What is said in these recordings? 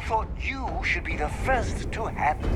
thought you should be the first to have it.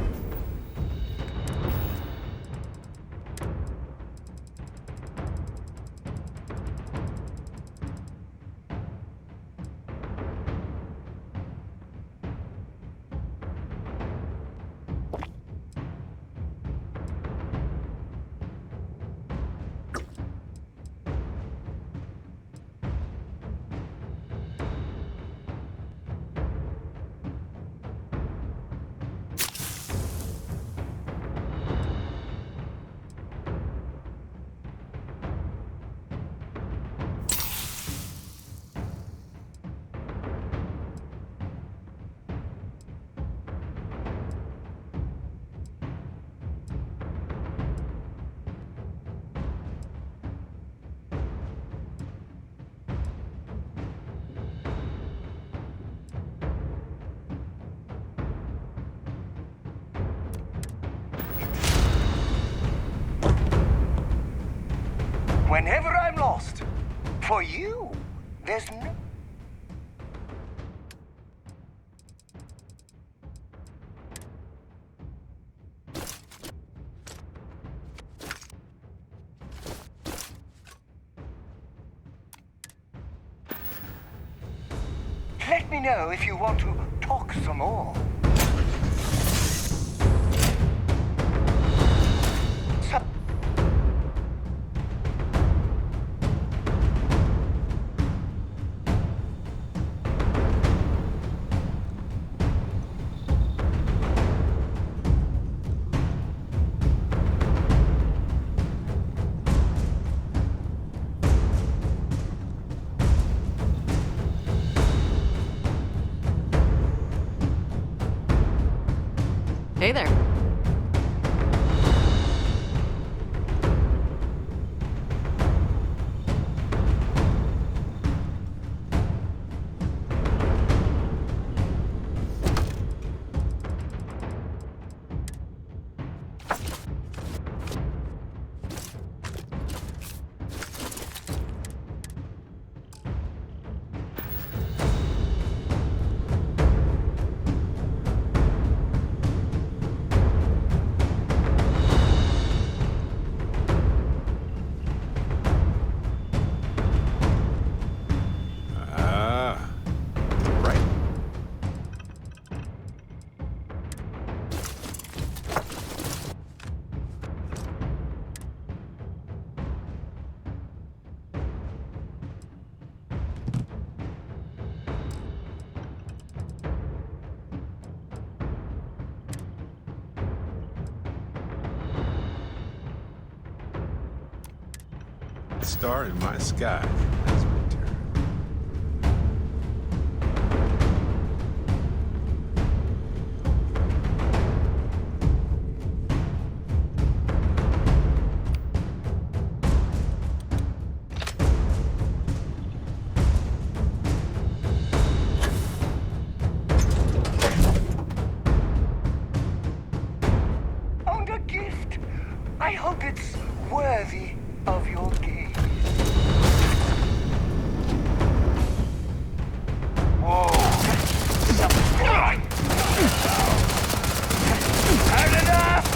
Whenever I'm lost, for you, there's no... Let me know if you want to talk some more. Hey there. Star in my sky has returned. Owned a gift. I hope it's worthy of your gaze. Whoa. Had enough!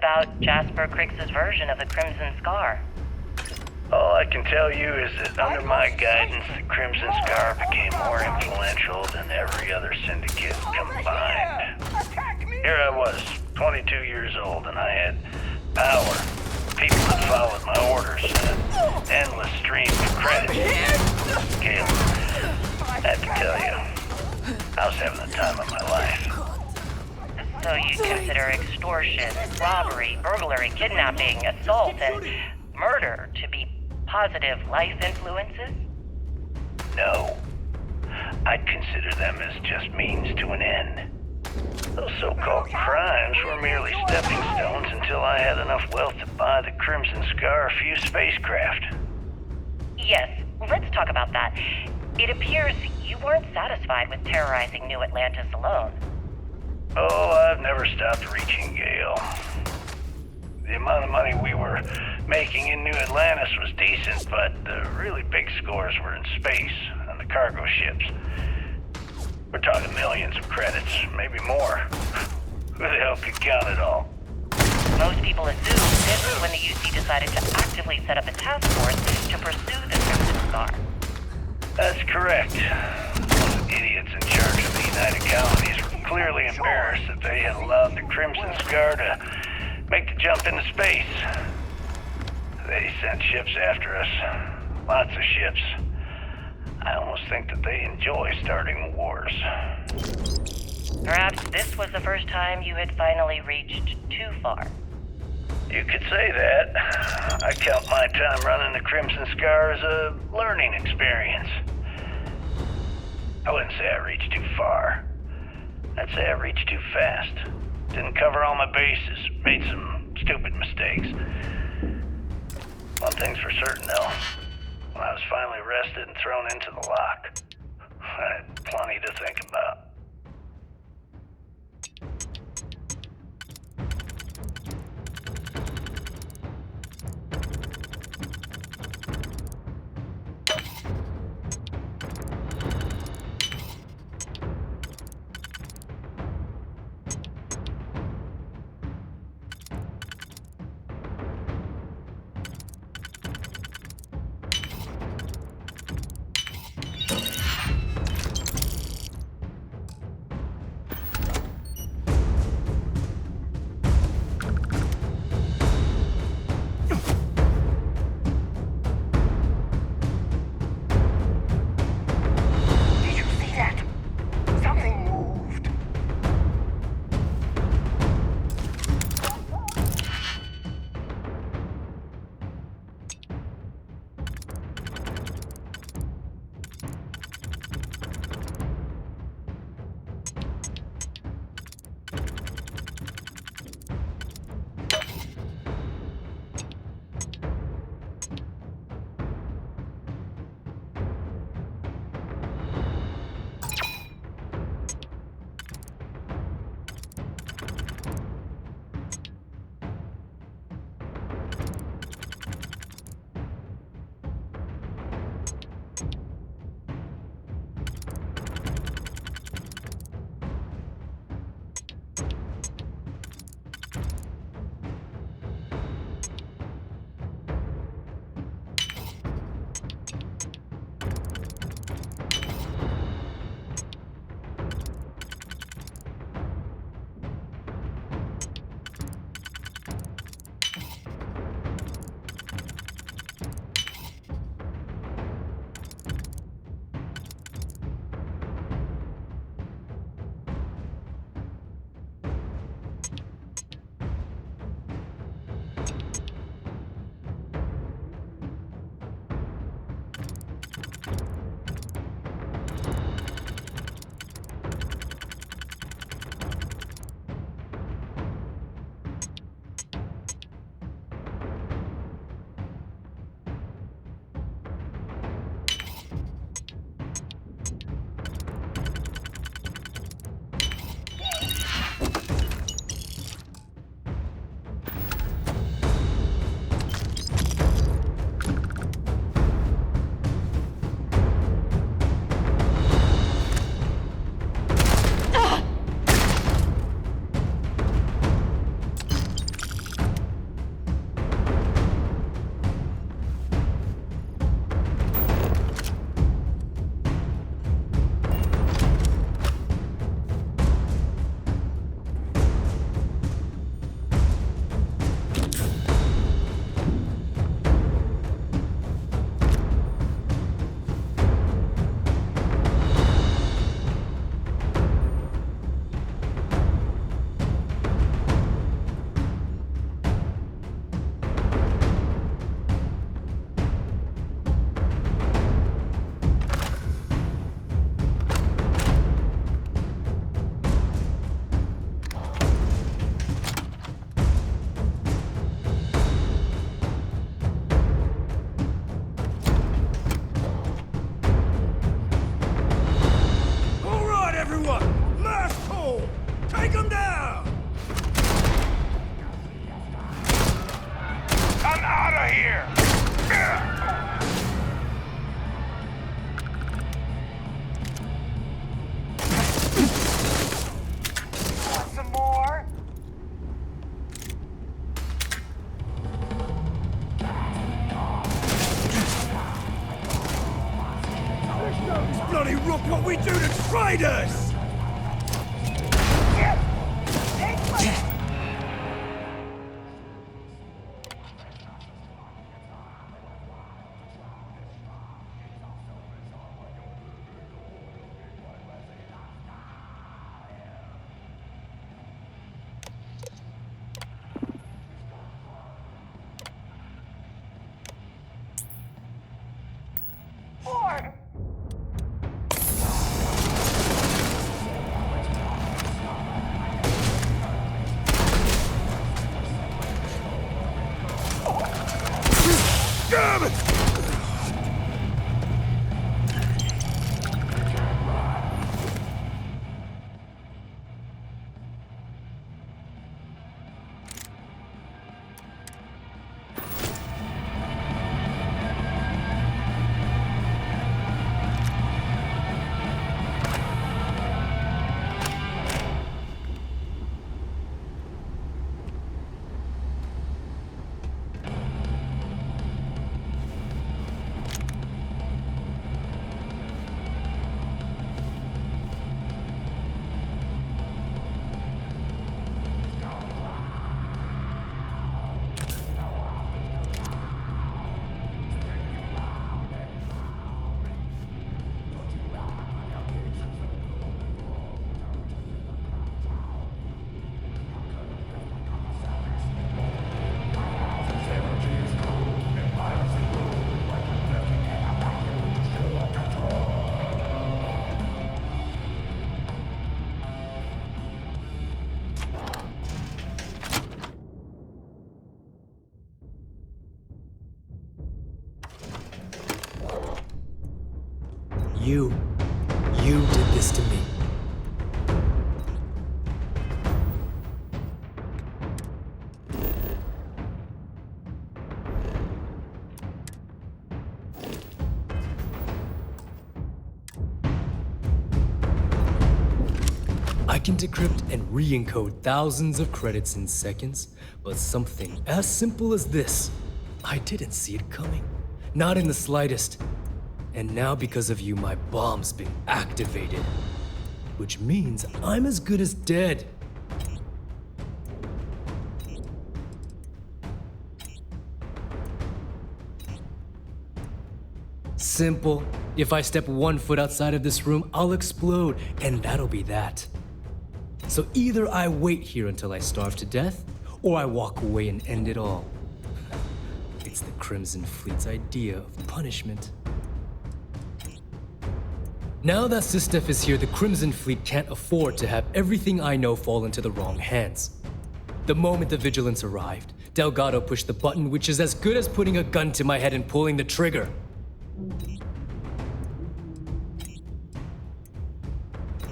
about Jasper Cricks's version of the Crimson Scar? All I can tell you is that under my guidance, the Crimson Scar became more influential than every other syndicate combined. Here I was, 22 years old, and I had power, people that followed my orders, and an endless stream of credits. Caleb, I have to tell you, I was having the time of my life. So you'd consider extortion, robbery, burglary, kidnapping, assault, and murder to be positive life influences? No. I'd consider them as just means to an end. Those so-called crimes were merely stepping stones until I had enough wealth to buy the Crimson Scar a few spacecraft. Yes, let's talk about that. It appears you weren't satisfied with terrorizing New Atlantis alone. Oh, I've never stopped reaching, Gale. The amount of money we were making in New Atlantis was decent, but the really big scores were in space, on the cargo ships. We're talking millions of credits, maybe more. Who the hell could count it all? Most people assume this is when the UC decided to actively set up a task force to pursue the Crimson Scar. That's correct. Those idiots in charge of the United Colonies were clearly embarrassed that they had allowed the Crimson Scar to make the jump into space. They sent ships after us. Lots of ships. I almost think that they enjoy starting wars. Perhaps this was the first time you had finally reached too far. You could say that. I count my time running the Crimson Scar as a learning experience. I wouldn't say I reached too far. I'd say I reached too fast. Didn't cover all my bases. Made some stupid mistakes. One thing's for certain, though. When I was finally arrested and thrown into the lock, I had plenty to think about. Look what we do to traitors! Damn it! You did this to me. I can decrypt and re-encode thousands of credits in seconds, but something as simple as this, I didn't see it coming. Not in the slightest. And now because of you, my bomb's been activated. Which means I'm as good as dead. Simple. If I step 1 foot outside of this room, I'll explode, and that'll be that. So either I wait here until I starve to death, or I walk away and end it all. It's the Crimson Fleet's idea of punishment. Now that S.T.A.L.K.E.R is here, the Crimson Fleet can't afford to have everything I know fall into the wrong hands. The moment the Vigilance arrived, Delgado pushed the button, which is as good as putting a gun to my head and pulling the trigger.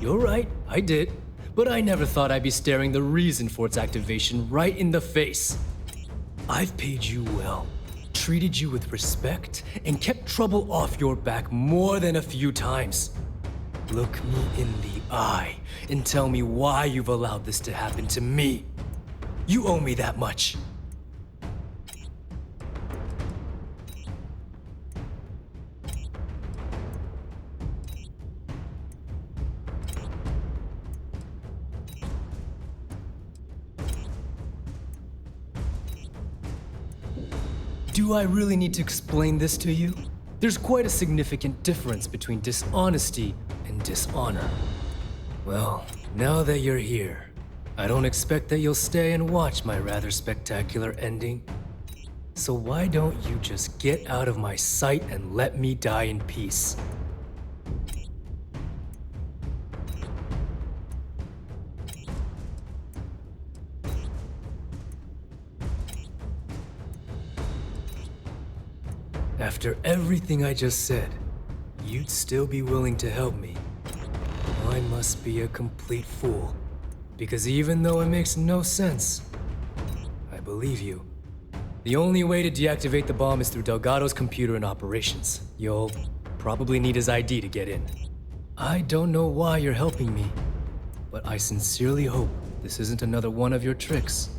You're right, I did. But I never thought I'd be staring the reason for its activation right in the face. I've paid you well, treated you with respect, and kept trouble off your back more than a few times. Look me in the eye and tell me why you've allowed this to happen to me. You owe me that much. Do I really need to explain this to you? There's quite a significant difference between dishonesty and dishonor. Well, now that you're here, I don't expect that you'll stay and watch my rather spectacular ending. So why don't you just get out of my sight and let me die in peace? After everything I just said, you'd still be willing to help me. I must be a complete fool. Because even though it makes no sense, I believe you. The only way to deactivate the bomb is through Delgado's computer and operations. You'll probably need his ID to get in. I don't know why you're helping me, but I sincerely hope this isn't another one of your tricks.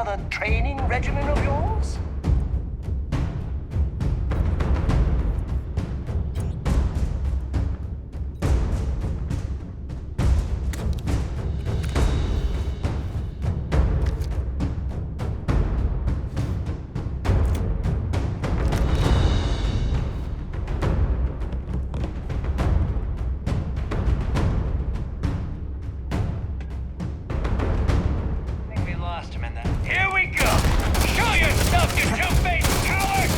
another training regimen of yours? Here we go! Show yourself, you two-faced coward!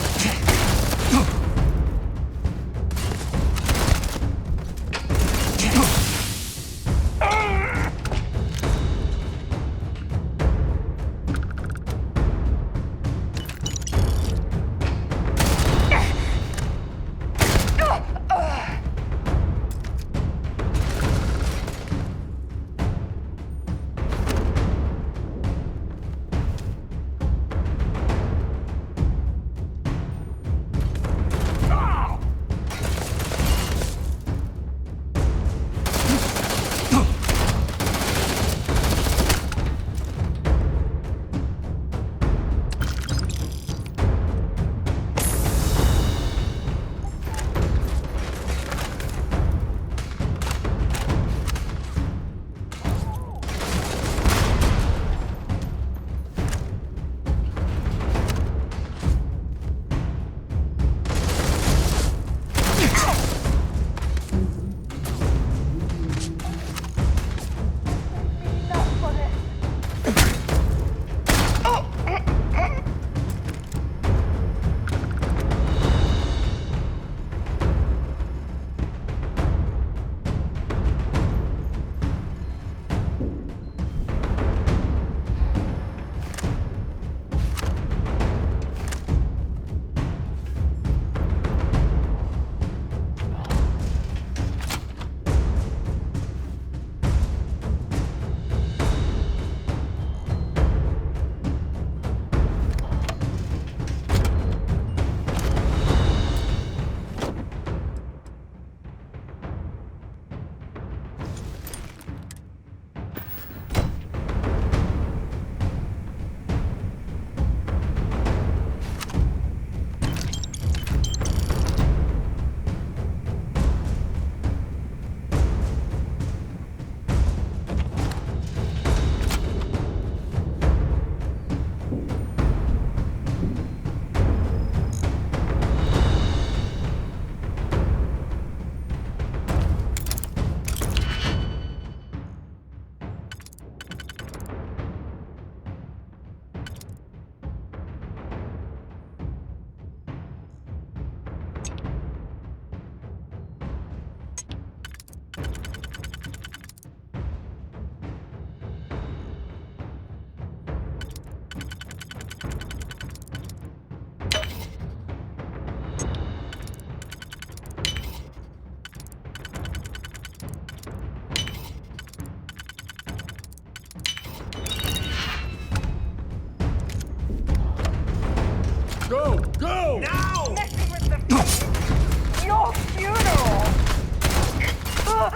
Go! Go! Now! Messing with the... Your funeral! Oh,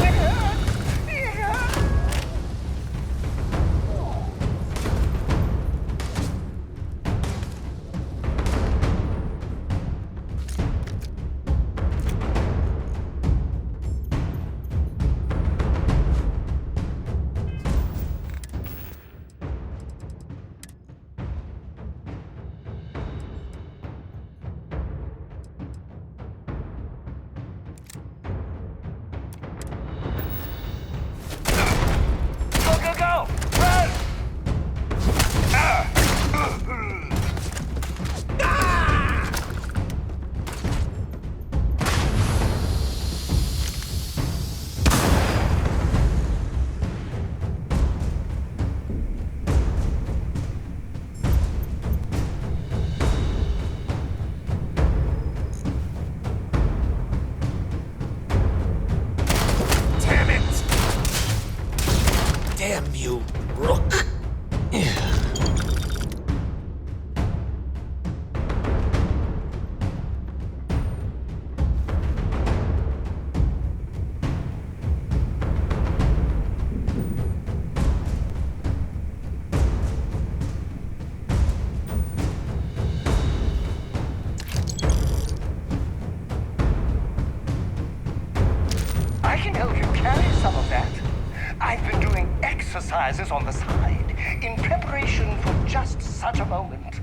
it hurts! It hurts! I've been doing exercises on the side in preparation for just such a moment.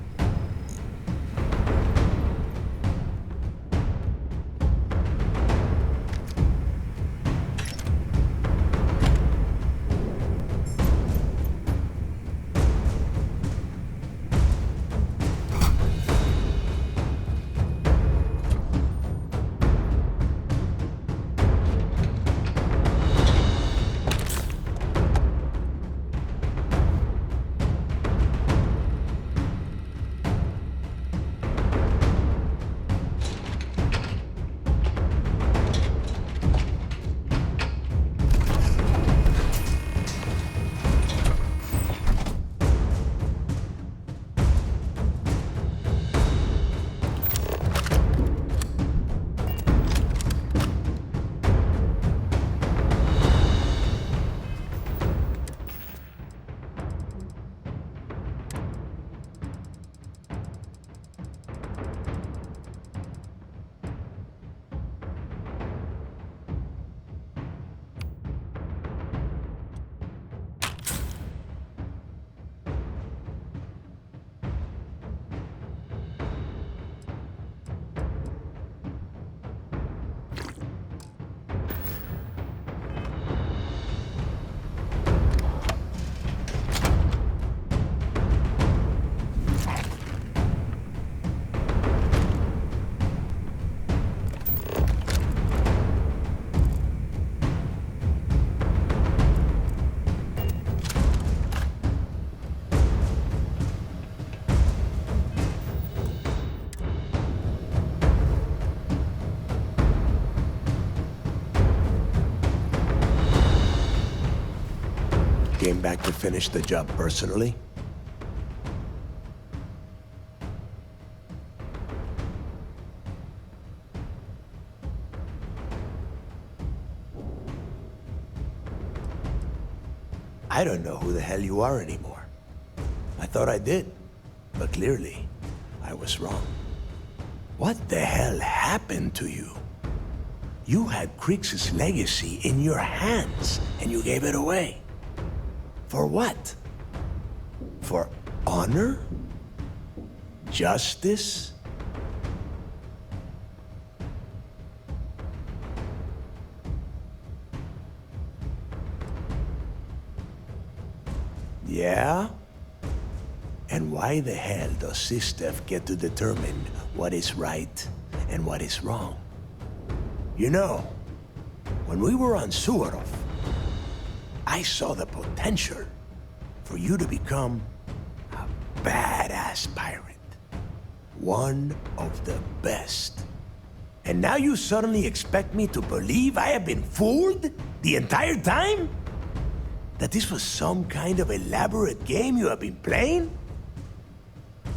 Came back to finish the job personally? I don't know who the hell you are anymore. I thought I did, but clearly, I was wrong. What the hell happened to you? You had Kriegs' legacy in your hands, and you gave it away. For what? For honor? Justice? Yeah? And why the hell does S.T.A.L.K.E.R get to determine what is right and what is wrong? You know, when we were on Suarov, I saw the potential for you to become a badass pirate. One of the best. And now you suddenly expect me to believe I have been fooled the entire time? That this was some kind of elaborate game you have been playing?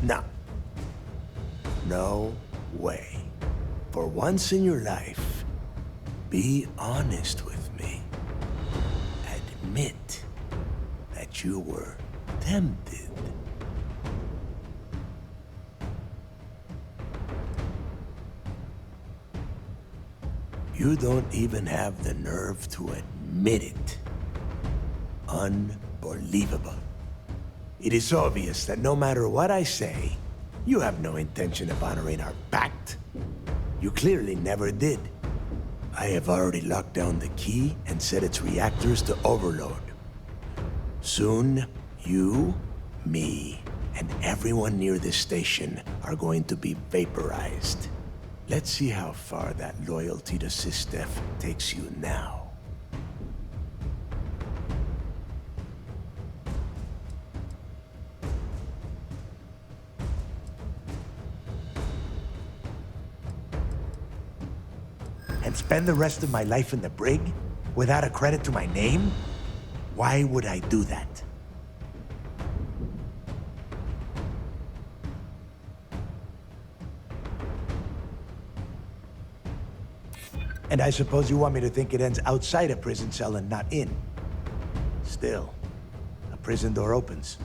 No. No way. For once in your life, be honest with me. Admit that you were tempted. You don't even have the nerve to admit it. Unbelievable. It is obvious that no matter what I say, you have no intention of honoring our pact. You clearly never did. I have already locked down the key and set its reactors to overload. Soon, you, me, and everyone near this station are going to be vaporized. Let's see how far that loyalty to S.T.A.L.K.E.R takes you now. And spend the rest of my life in the brig without a credit to my name? Why would I do that? And I suppose you want me to think it ends outside a prison cell and not in. Still, a prison door opens,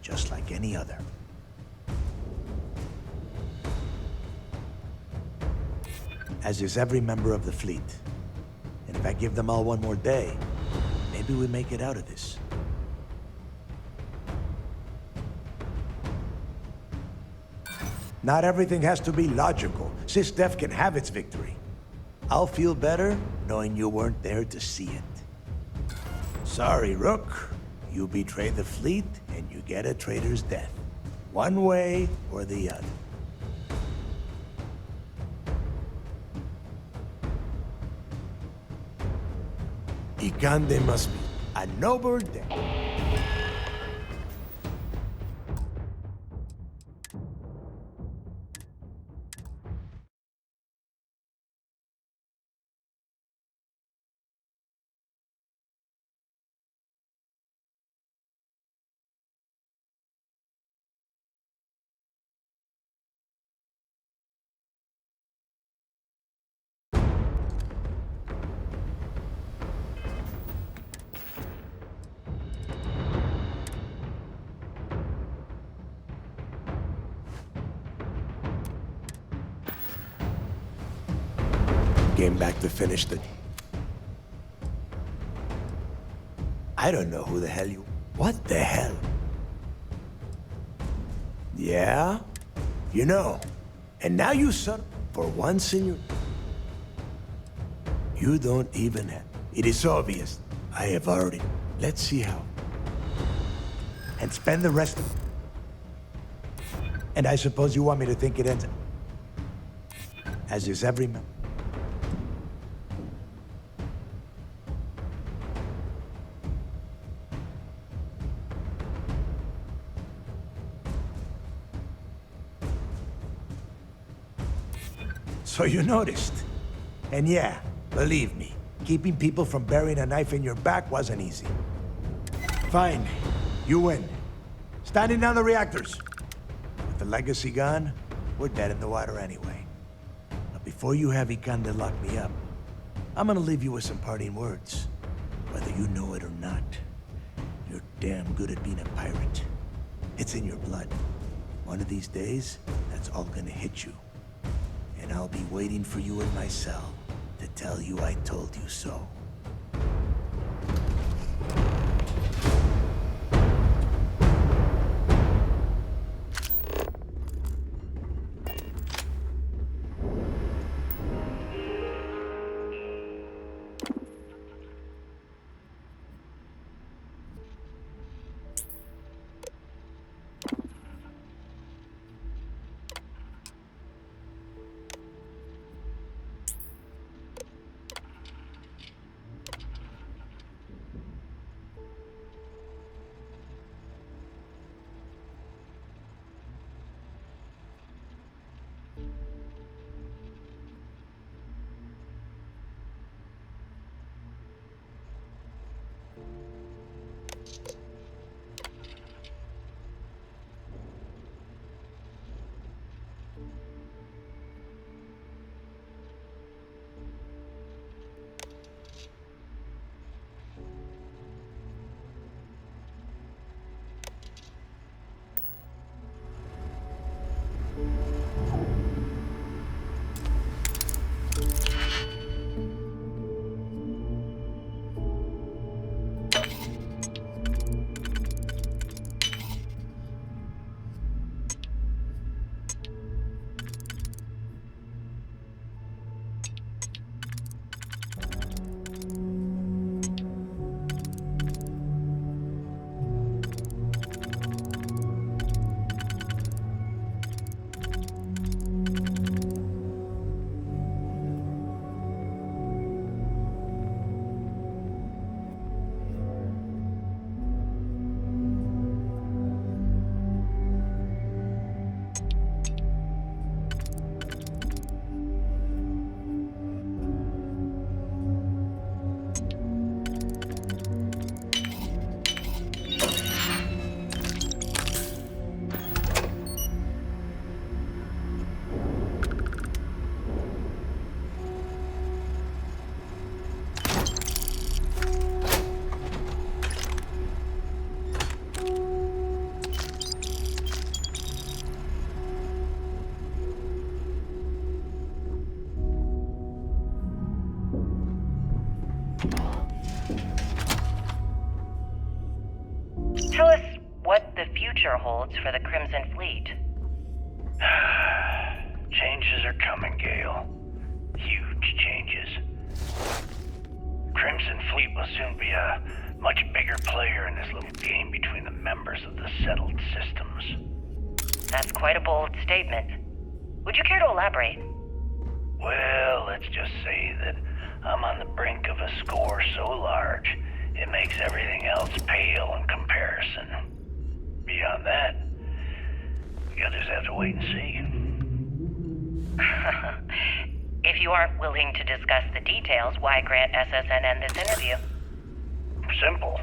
just like any other. As is every member of the fleet. And if I give them all one more day, maybe maybe we make it out of this. Not everything has to be logical. S.T.A.L.K.E.R can have its victory. I'll feel better knowing you weren't there to see it. Sorry, Rook. You betray the fleet, and you get a traitor's death. One way or the other. Ikande must be a noble death. Came back to finish the... I don't know who the hell you... What the hell? Yeah? You know. And now you son... For once in your... You don't even have... It is obvious. I have already... Let's see how. And spend the rest of... And I suppose you want me to think it ends... As is every man. So you noticed. And yeah, believe me, keeping people from burying a knife in your back wasn't easy. Fine, you win. Standing down the reactors. With the legacy gone, we're dead in the water anyway. But before you have Ikande lock me up, I'm gonna leave you with some parting words. Whether you know it or not, you're damn good at being a pirate. It's in your blood. One of these days, that's all gonna hit you. And I'll be waiting for you in my cell to tell you I told you so. future holds for the Crimson Fleet. Changes are coming, Gale. Huge changes. Crimson Fleet will soon be a much bigger player in this little game between the members of the settled systems. That's quite a bold statement. Would you care to elaborate? Well, let's just say that I'm on the brink of a score so large, it makes everything else pale in comparison. Beyond that, you'll just have to wait and see. If you aren't willing to discuss the details, why grant SSNN this interview? Simple.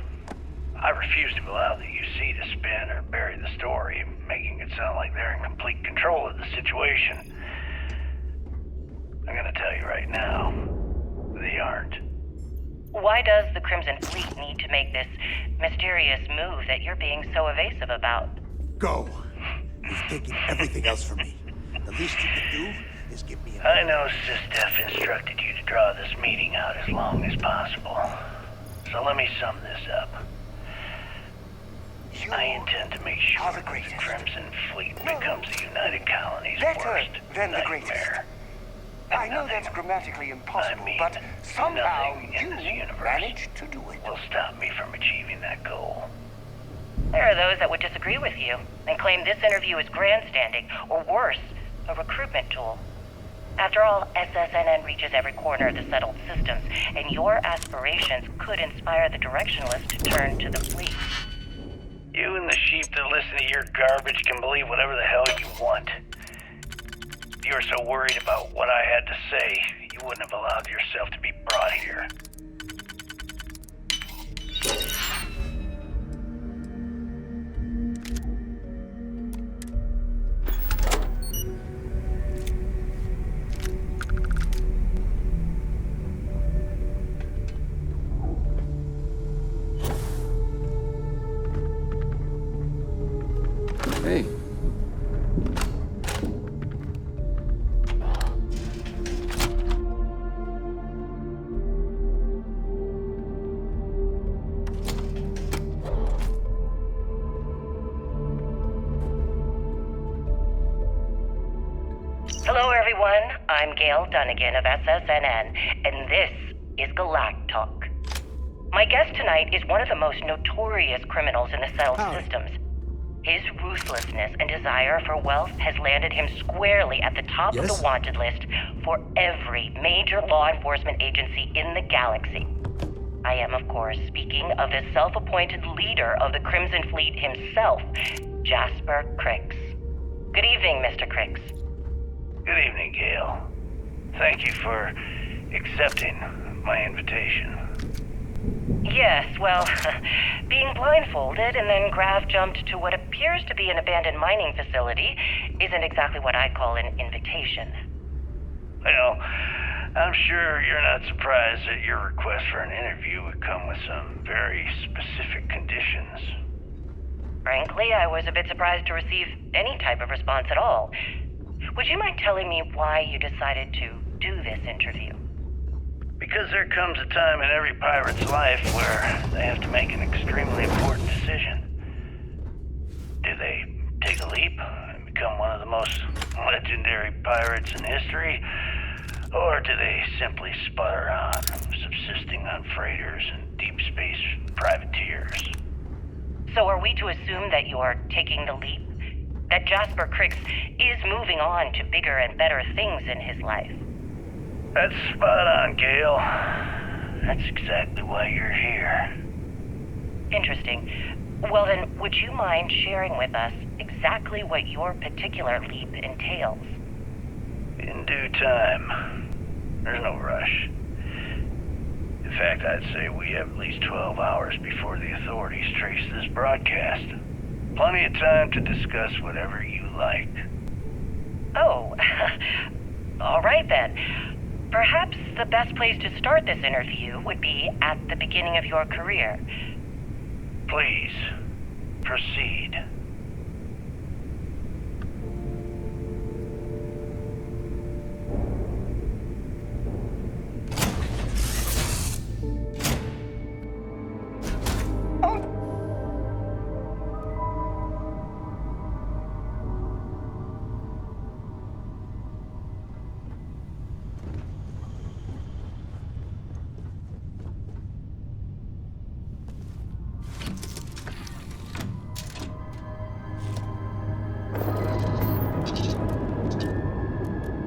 I refuse to allow the UC to spin or bury the story, making it sound like they're in complete control of the situation. I'm gonna tell you right now, they aren't. Why does the Crimson Fleet need to make this mysterious move that you're being so evasive about? Go. He's taking everything else from me. The least you can do is give me a... I know S.T.A.L.K.E.R instructed you to draw this meeting out as long as possible. So let me sum this up. You I intend to make sure are the that the greatest. Crimson Fleet becomes the United Colony's Better worst than the greatest. nightmare. I know that's grammatically impossible, I mean, but somehow nothing in you this universe managed to do it. will stop me from achieving that goal. There are those that would disagree with you and claim this interview is grandstanding, or worse, a recruitment tool. After all, SSNN reaches every corner of the settled systems, and your aspirations could inspire the directionalist to turn to the fleet. You and the sheep that listen to your garbage can believe whatever the hell you want. If you were so worried about what I had to say, you wouldn't have allowed yourself to be brought here. Hey. Hello, everyone. I'm Gail Dunnigan of SSNN, and this is Talk. My guest tonight is one of the most notorious criminals in the settled systems. His ruthlessness and desire for wealth has landed him squarely at the top of the wanted list for every major law enforcement agency in the galaxy. I am, of course, speaking of the self-appointed leader of the Crimson Fleet himself, Jasper Crix. Good evening, Mr. Crix. Good evening, Gail. Thank you for accepting my invitation. Yes, well, being blindfolded and then Grav jumped to what appears to be an abandoned mining facility isn't exactly what I call an invitation. Well, I'm sure you're not surprised that your request for an interview would come with some very specific conditions. Frankly, I was a bit surprised to receive any type of response at all. Would you mind telling me why you decided to do this interview? Because there comes a time in every pirate's life where they have to make an extremely important decision. Do they take a leap and become one of the most legendary pirates in history? Or do they simply sputter on, subsisting on freighters and deep space privateers? So are we to assume that you're taking the leap? That Jasper Crix is moving on to bigger and better things in his life? That's spot on, Gail. That's exactly why you're here. Interesting. Well then, would you mind sharing with us exactly what your particular leap entails? In due time. There's no rush. In fact, I'd say we have at least 12 hours before the authorities trace this broadcast. Plenty of time to discuss whatever you like. Oh, all right then. Perhaps the best place to start this interview would be at the beginning of your career. Please, proceed.